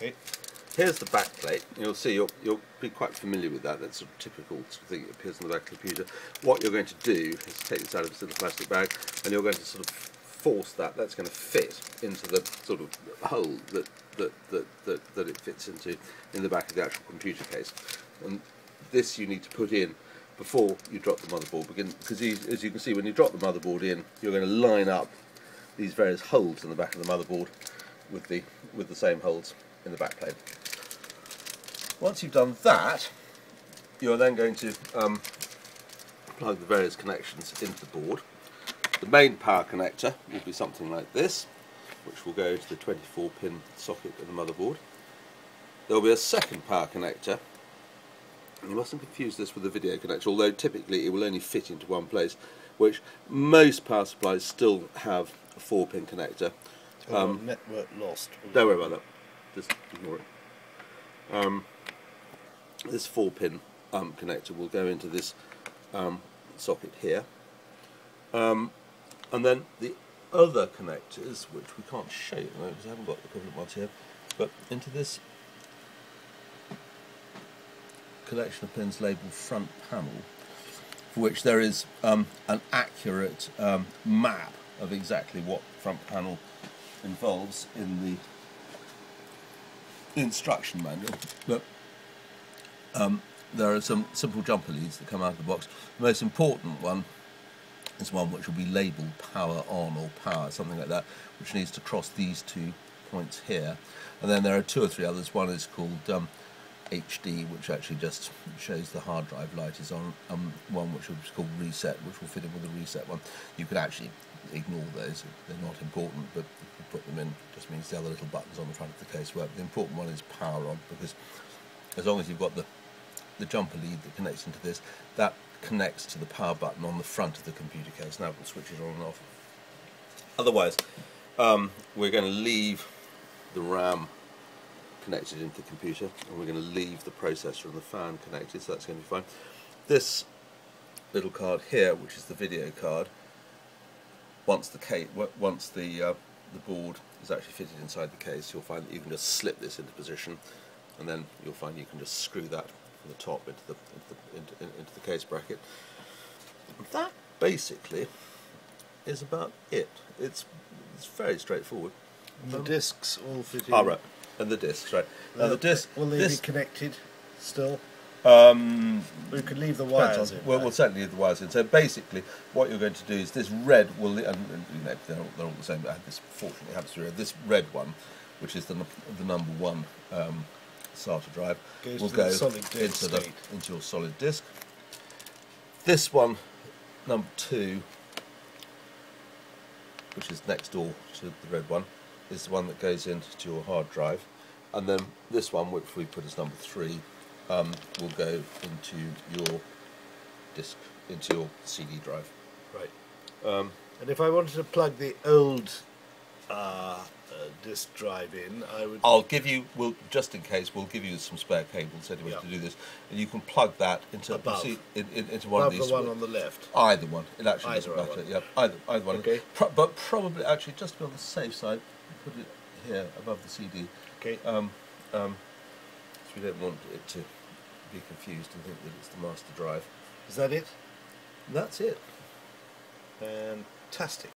Okay. Here's the back plate. You'll see, you'll be quite familiar with that. That's sort of typical sort of thing that appears on the back of the computer. What you're going to do is take this out of its little plastic bag, and you're going to sort of force that. That's going to fit into the sort of hole that it fits into in the back of the actual computer case. And this you need to put in before you drop the motherboard, because as you can see, when you drop the motherboard in, you're going to line up these various holes in the back of the motherboard with the same holes in the back plate. Once you've done that, you're then going to plug the various connections into the board. The main power connector will be something like this, which will go into the 24-pin socket of the motherboard. There will be a second power connector. You mustn't confuse this with the video connector, although typically it will only fit into one place, which most power supplies still have a 4-pin connector. Network lost. Don't worry about that. Just ignore it. This 4-pin connector will go into this socket here, and then the other connectors, which we can't show you at the moment because I haven't got the equivalent ones here, but into this collection of pins labelled front panel, for which there is an accurate map of exactly what front panel involves in the instruction manual. But there are some simple jumper leads that come out of the box. The most important one is one which will be labelled power on or power, something like that, which needs to cross these 2 points here. And then there are 2 or 3 others. One is called HD, which actually just shows the hard drive light is on. One which is called reset, which will fit in with the reset one. You could actually ignore those, they're not important, but if you put them in, it just means the other little buttons on the front of the case work. The important one is power on, because as long as you've got the jumper lead that connects into this, that connects to the power button on the front of the computer case. Now we'll switch it on and off. Otherwise, we're going to leave the RAM connected into the computer, and we're going to leave the processor and the fan connected, so that's going to be fine. This little card here, which is the video card, once the board is actually fitted inside the case, you'll find that you can just slip this into position, and then you'll find you can just screw that from the top into the case bracket. That basically is about it. It's very straightforward. And the discs all fit in. Ah, right. And the discs, right. Now the disc, will they be connected still? We could leave the wires in. Well, we'll certainly leave the wires in. So basically, what you're going to do is this red will, and you know, they're all the same. But I had this, fortunately, happens to be red. This red one, which is the number 1 SATA drive, will go into your solid disk. This one, number 2, which is next door to the red one, is the one that goes into your hard drive, and then this one, which we put as number 3, will go into your disk, into your CD drive. Right. And if I wanted to plug the old disk drive in, I would... I'll give you, just in case, we'll give you some spare cables anyway to do this, and you can plug that into into one of these. Above the one on the left? Either one. It actually doesn't matter. Yeah, either one. Okay. But probably, actually, just to be on the safe side, put it here above the CD. Okay. So we don't want it to be confused and think that it's the master drive. Is that it? That's it. Fantastic.